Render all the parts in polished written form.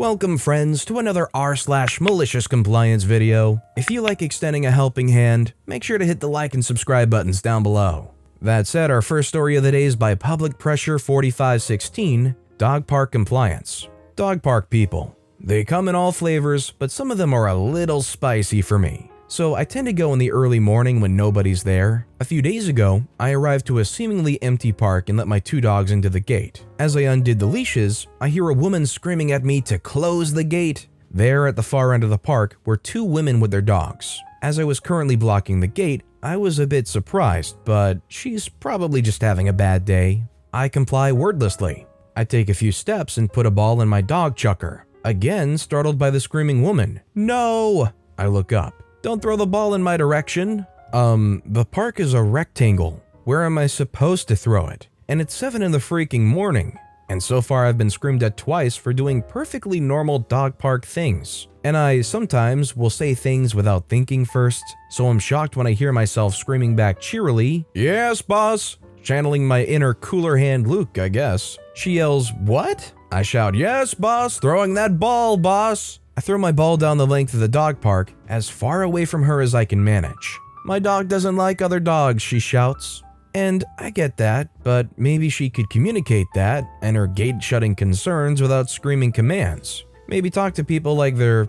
Welcome friends to another r/malicious compliance video. If you like extending a helping hand, make sure to hit the like and subscribe buttons down below. That said, our first story of the day is by Public Pressure 4516, Dog Park Compliance. Dog park people. They come in all flavors, but some of them are a little spicy for me. So I tend to go in the early morning when nobody's there. A few days ago, I arrived to a seemingly empty park and let my two dogs into the gate. As I undid the leashes, I hear a woman screaming at me to close the gate. There at the far end of the park were two women with their dogs. As I was currently blocking the gate, I was a bit surprised, but she's probably just having a bad day. I comply wordlessly. I take a few steps and put a ball in my dog chucker. Again, startled by the screaming woman. No! I look up. Don't throw the ball in my direction. The park is a rectangle. Where am I supposed to throw it? And it's 7 in the freaking morning. And so far I've been screamed at twice for doing perfectly normal dog park things. And I sometimes will say things without thinking first, so I'm shocked when I hear myself screaming back cheerily, "Yes, boss!" Channeling my inner cooler hand Luke, I guess. She yells, "What?" I shout, "Yes, boss! Throwing that ball, boss!" I throw my ball down the length of the dog park, as far away from her as I can manage. "My dog doesn't like other dogs," she shouts. And I get that, but maybe she could communicate that and her gate-shutting concerns without screaming commands. Maybe talk to people like they're,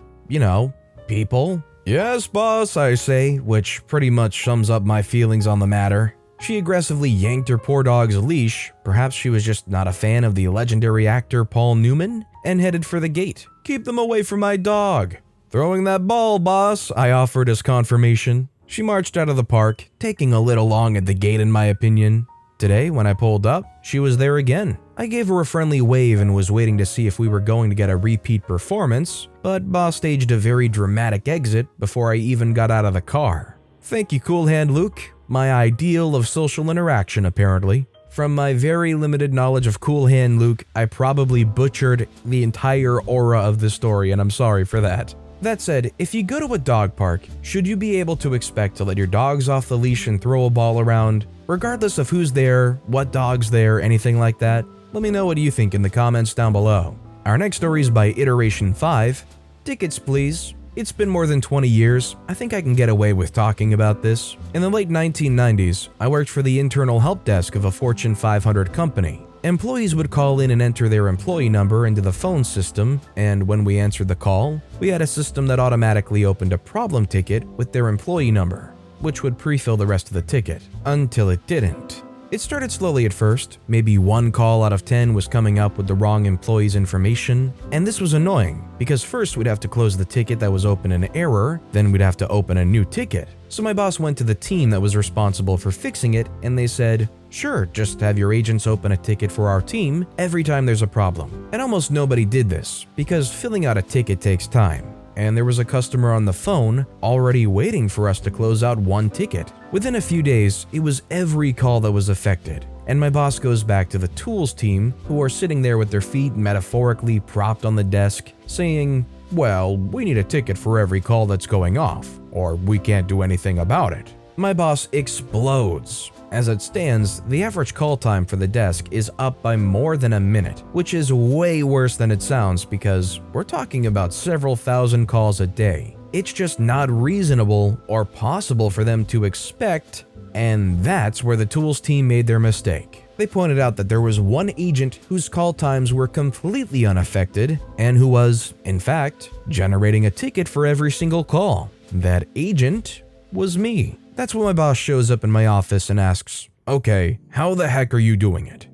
people. "Yes, boss," I say, which pretty much sums up my feelings on the matter. She aggressively yanked her poor dog's leash, perhaps she was just not a fan of the legendary actor Paul Newman, and headed for the gate. "Keep them away from my dog." "Throwing that ball, boss," I offered as confirmation. She marched out of the park, taking a little long at the gate in my opinion. Today, when I pulled up, she was there again. I gave her a friendly wave and was waiting to see if we were going to get a repeat performance, but boss staged a very dramatic exit before I even got out of the car. Thank you, Cool Hand Luke. My ideal of social interaction, apparently. From my very limited knowledge of Cool Hand Luke, I probably butchered the entire aura of the story, and I'm sorry for that. That said, if you go to a dog park, should you be able to expect to let your dogs off the leash and throw a ball around, regardless of who's there, what dog's there, anything like that? Let me know what you think in the comments down below. Our next story is by Iteration 5. Tickets, please. It's been more than 20 years. I think I can get away with talking about this. In the late 1990s, I worked for the internal help desk of a Fortune 500 company. Employees would call in and enter their employee number into the phone system, and when we answered the call, we had a system that automatically opened a problem ticket with their employee number, which would pre-fill the rest of the ticket, until it didn't. It started slowly at first. Maybe one call out of 10 was coming up with the wrong employee's information, and this was annoying because first we'd have to close the ticket that was open in error, then we'd have to open a new ticket. So my boss went to the team that was responsible for fixing it, and they said, "Sure, just have your agents open a ticket for our team every time there's a problem." And almost nobody did this because filling out a ticket takes time. And there was a customer on the phone already waiting for us to close out one ticket. Within a few days, it was every call that was affected. And my boss goes back to the tools team, who are sitting there with their feet metaphorically propped on the desk, saying, "Well, we need a ticket for every call that's going off, or we can't do anything about it." My boss explodes. As it stands, the average call time for the desk is up by more than a minute, which is way worse than it sounds because we're talking about several thousand calls a day. It's just not reasonable or possible for them to expect, and that's where the tools team made their mistake. They pointed out that there was one agent whose call times were completely unaffected and who was, in fact, generating a ticket for every single call. That agent was me. That's when my boss shows up in my office and asks, "Okay, how the heck are you doing it?"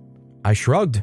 I shrugged.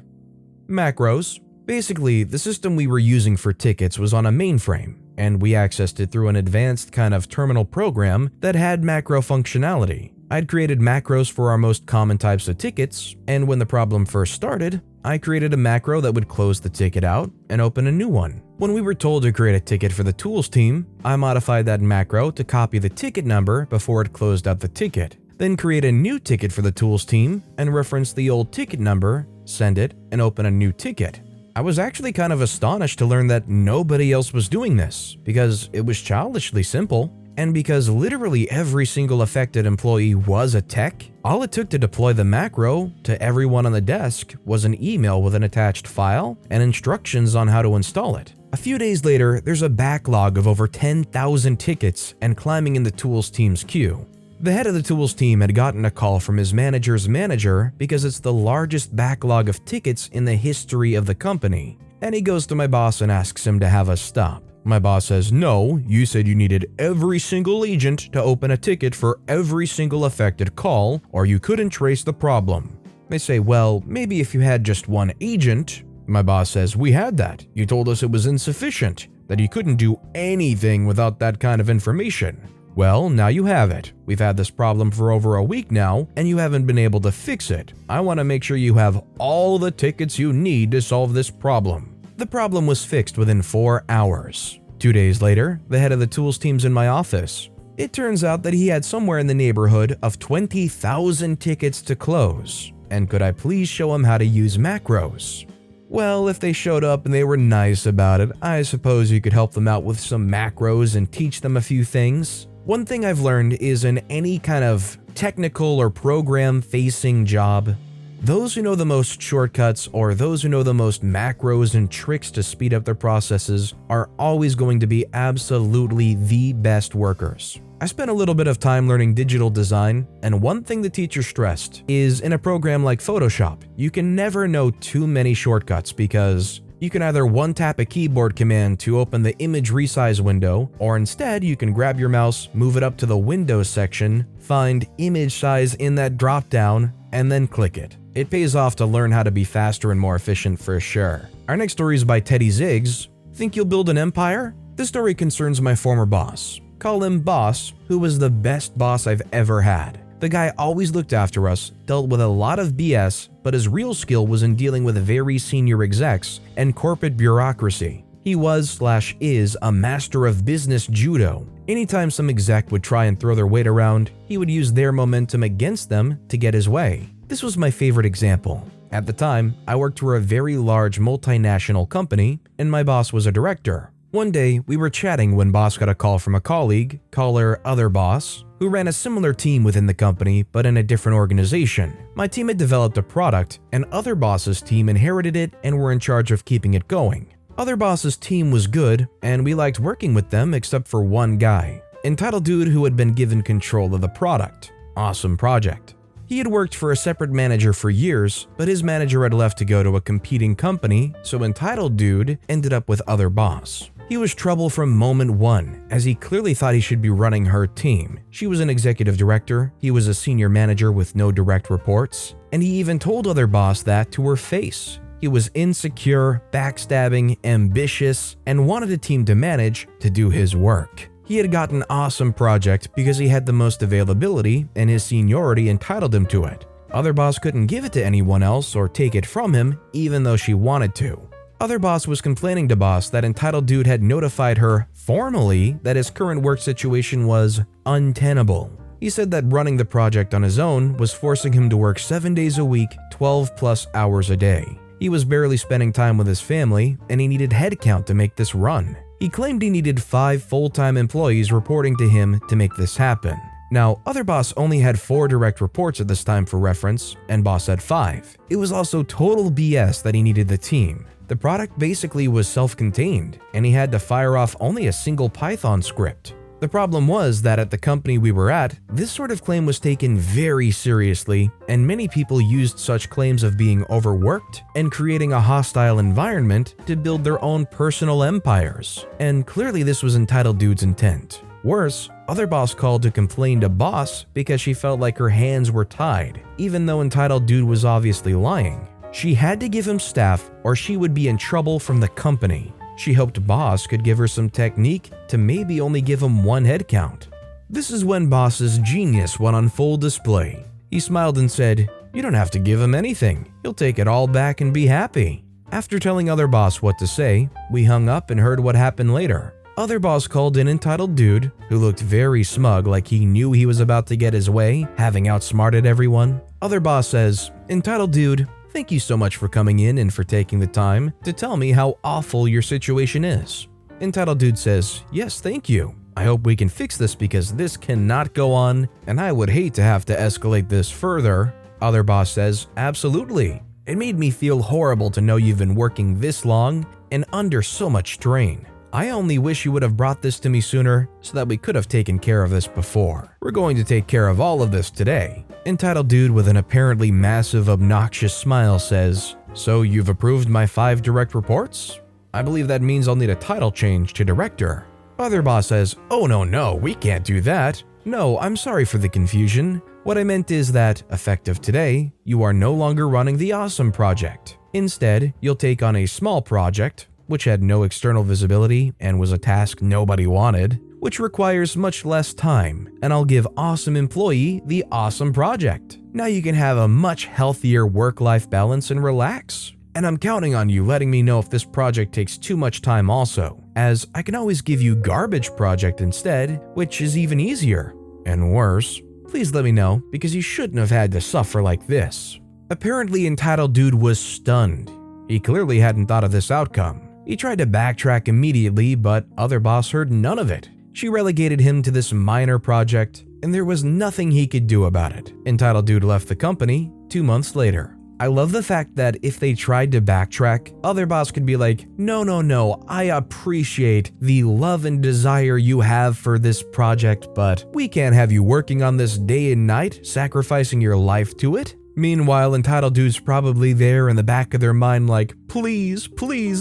Macros. Basically, the system we were using for tickets was on a mainframe, and we accessed it through an advanced kind of terminal program that had macro functionality. I'd created macros for our most common types of tickets, and when the problem first started, I created a macro that would close the ticket out and open a new one. When we were told to create a ticket for the tools team, I modified that macro to copy the ticket number before it closed out the ticket, then create a new ticket for the tools team and reference the old ticket number, send it, and open a new ticket. I was actually kind of astonished to learn that nobody else was doing this because it was childishly simple. And because literally every single affected employee was a tech, all it took to deploy the macro to everyone on the desk was an email with an attached file and instructions on how to install it. A few days later, there's a backlog of over 10,000 tickets and climbing in the tools team's queue. The head of the tools team had gotten a call from his manager's manager because it's the largest backlog of tickets in the history of the company, and he goes to my boss and asks him to have us stop. My boss says, "No, you said you needed every single agent to open a ticket for every single affected call, or you couldn't trace the problem." They say, "Well, maybe if you had just one agent." My boss says, "We had that. You told us it was insufficient, that you couldn't do anything without that kind of information. Well, now you have it. We've had this problem for over a week now, and you haven't been able to fix it. I want to make sure you have all the tickets you need to solve this problem." The problem was fixed within 4 hours. 2 days later, the head of the tools team's in my office. It turns out that he had somewhere in the neighborhood of 20,000 tickets to close, and could I please show him how to use macros? Well, if they showed up and they were nice about it, I suppose you could help them out with some macros and teach them a few things. One thing I've learned is in any kind of technical or program-facing job, those who know the most shortcuts or those who know the most macros and tricks to speed up their processes are always going to be absolutely the best workers. I spent a little bit of time learning digital design, and one thing the teacher stressed is in a program like Photoshop, you can never know too many shortcuts because you can either one-tap a keyboard command to open the image resize window, or instead you can grab your mouse, move it up to the Windows section, find image size in that drop-down, and then click it. It pays off to learn how to be faster and more efficient for sure. Our next story is by Teddy Ziggs. Think you'll build an empire? This story concerns my former boss. Call him Boss, who was the best boss I've ever had. The guy always looked after us, dealt with a lot of BS, but his real skill was in dealing with very senior execs and corporate bureaucracy. He was/is a master of business judo. Anytime some exec would try and throw their weight around, he would use their momentum against them to get his way. This was my favorite example. At the time, I worked for a very large multinational company, and my boss was a director. One day, we were chatting when boss got a call from a colleague, call her other boss, who ran a similar team within the company but in a different organization. My team had developed a product, and other boss's team inherited it and were in charge of keeping it going. Other boss's team was good, and we liked working with them except for one guy, entitled dude who had been given control of the product. Awesome project. He had worked for a separate manager for years, but his manager had left to go to a competing company, so entitled dude ended up with other boss. He was trouble from moment one, as he clearly thought he should be running her team. She was an executive director, he was a senior manager with no direct reports, and he even told other boss that to her face. He was insecure, backstabbing, ambitious, and wanted a team to manage to do his work. He had got an awesome project because he had the most availability and his seniority entitled him to it. Other boss couldn't give it to anyone else or take it from him even though she wanted to. Other boss was complaining to boss that entitled dude had notified her formally that his current work situation was untenable. He said that running the project on his own was forcing him to work 7 days a week, 12 plus hours a day. He was barely spending time with his family, and he needed headcount to make this run. He claimed he needed 5 full-time employees reporting to him to make this happen. Now, other boss only had 4 direct reports at this time for reference, and boss had 5. It was also total BS that he needed the team. The product basically was self-contained, and he had to fire off only a single Python script. The problem was that at the company we were at, this sort of claim was taken very seriously, and many people used such claims of being overworked and creating a hostile environment to build their own personal empires. And clearly this was entitled dude's intent. Worse, other boss called to complain to boss because she felt like her hands were tied, even though entitled dude was obviously lying. She had to give him staff or she would be in trouble from the company. She hoped boss could give her some technique to maybe only give him 1 headcount. This is when boss's genius went on full display. He smiled and said, "You don't have to give him anything. He'll take it all back and be happy." After telling other boss what to say, we hung up and heard what happened later. Other boss called in entitled dude, who looked very smug like he knew he was about to get his way, having outsmarted everyone. Other boss says, "Entitled dude, thank you so much for coming in and for taking the time to tell me how awful your situation is." Entitled dude says, "Yes, thank you. I hope we can fix this because this cannot go on and I would hate to have to escalate this further." Other boss says, "Absolutely. It made me feel horrible to know you've been working this long and under so much strain. I only wish you would have brought this to me sooner so that we could have taken care of this before. We're going to take care of all of this today." Entitled dude with an apparently massive obnoxious smile says, "So you've approved my 5 direct reports? I believe that means I'll need a title change to director." Other boss says, "Oh no, we can't do that. No, I'm sorry for the confusion. What I meant is that, effective today, you are no longer running the awesome project. Instead, you'll take on a small project, which had no external visibility and was a task nobody wanted, which requires much less time, and I'll give awesome employee the awesome project. Now you can have a much healthier work-life balance and relax. And I'm counting on you letting me know if this project takes too much time also, as I can always give you garbage project instead, which is even easier. And worse, please let me know because you shouldn't have had to suffer like this." Apparently, entitled dude was stunned. He clearly hadn't thought of this outcome. He tried to backtrack immediately, but other boss heard none of it. She relegated him to this minor project, and there was nothing he could do about it. Entitled dude left the company 2 months later. I love the fact that if they tried to backtrack, other boss could be like, no, I appreciate the love and desire you have for this project, but we can't have you working on this day and night, sacrificing your life to it. Meanwhile, entitled dude's probably there in the back of their mind like, please,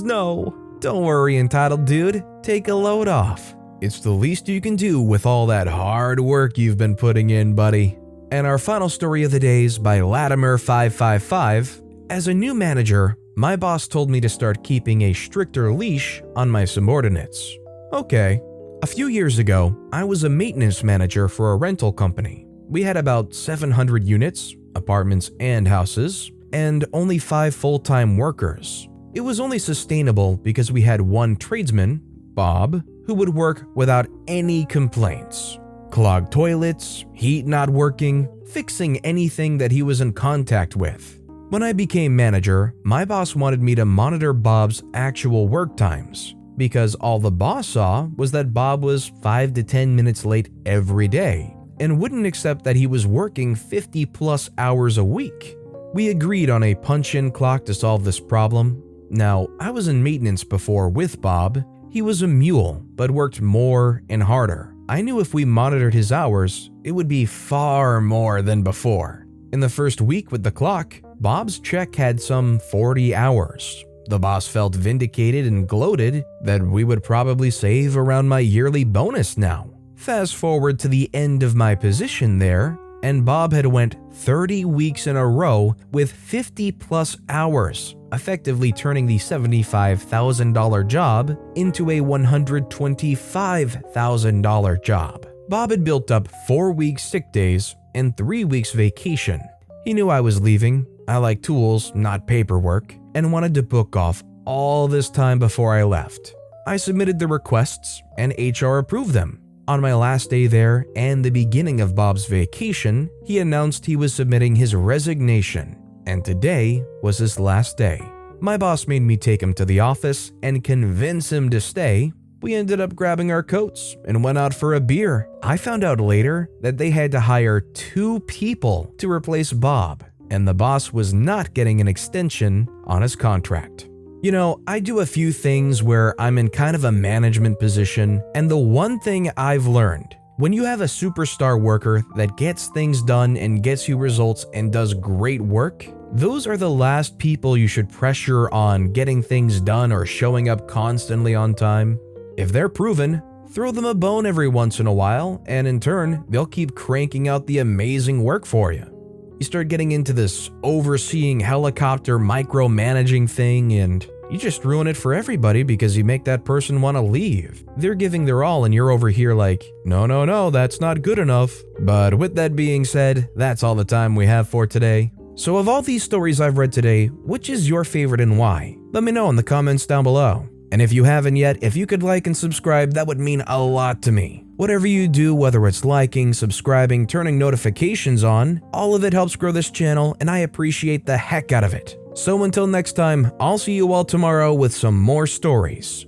no. Don't worry, entitled dude, take a load off. It's the least you can do with all that hard work you've been putting in, buddy. And our final story of the day is by Latimer555. As a new manager, my boss told me to start keeping a stricter leash on my subordinates. Okay. A few years ago, I was a maintenance manager for a rental company. We had about 700 units, apartments and houses, and only 5 full-time workers. It was only sustainable because we had one tradesman, Bob, who would work without any complaints. Clogged toilets, heat not working, fixing anything that he was in contact with. When I became manager, my boss wanted me to monitor Bob's actual work times, because all the boss saw was that Bob was 5 to 10 minutes late every day, and wouldn't accept that he was working 50+ hours a week. We agreed on a punch-in clock to solve this problem. Now, I was in maintenance before with Bob. He was a mule, but worked more and harder. I knew if we monitored his hours, it would be far more than before. In the first week with the clock, Bob's check had some 40 hours. The boss felt vindicated and gloated that we would probably save around my yearly bonus now. Fast forward to the end of my position there, and Bob had went 30 weeks in a row with 50+ hours, effectively turning the $75,000 job into a $125,000 job. Bob had built up 4 weeks sick days and 3 weeks vacation. He knew I was leaving. I like tools, not paperwork, and wanted to book off all this time before I left. I submitted the requests and HR approved them. On my last day there and the beginning of Bob's vacation, he announced he was submitting his resignation, and today was his last day. My boss made me take him to the office and convince him to stay. We ended up grabbing our coats and went out for a beer. I found out later that they had to hire 2 people to replace Bob, and the boss was not getting an extension on his contract. You know, I do a few things where I'm in kind of a management position, and the one thing I've learned, when you have a superstar worker that gets things done and gets you results and does great work, those are the last people you should pressure on getting things done or showing up constantly on time. If they're proven, throw them a bone every once in a while, and in turn, they'll keep cranking out the amazing work for you. You start getting into this overseeing helicopter micromanaging thing, and you just ruin it for everybody because you make that person want to leave. They're giving their all and you're over here like, no, that's not good enough. But with that being said, that's all the time we have for today. So of all these stories I've read today, which is your favorite and why? Let me know in the comments down below. And if you haven't yet, if you could like and subscribe, that would mean a lot to me. Whatever you do, whether it's liking, subscribing, turning notifications on, all of it helps grow this channel and I appreciate the heck out of it. So until next time, I'll see you all tomorrow with some more stories.